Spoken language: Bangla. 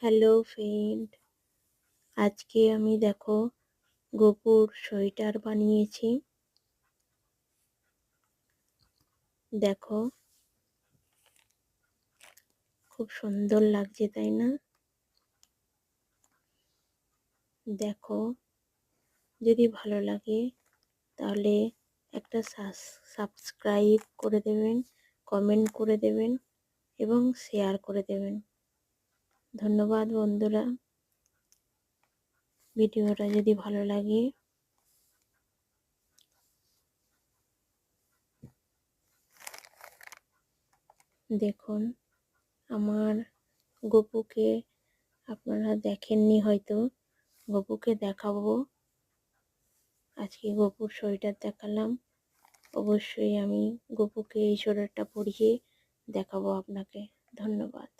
হ্যালো ফ্রেন্ড, আজকে আমি দেখো গোপুর সোয়েটার বানিয়েছি। দেখো খুব সুন্দর লাগছে, তাই না? দেখো, যদি ভালো লাগে তাহলে একটা সাবস্ক্রাইব করে দেবেন, কমেন্ট করে দেবেন এবং শেয়ার করে দেবেন। ধন্যবাদ বন্ধুরা। ভিডিওটা যদি ভালো লাগে দেখুন, আমার গপুকে আপনারা দেখেননি হয়তো, গপুকে দেখাবো। আজকে গপুর সোয়েটার দেখালাম। অবশ্যই আমি গপুকে এই সোয়েটারটা পরিয়ে দেখাবো আপনাকে। ধন্যবাদ।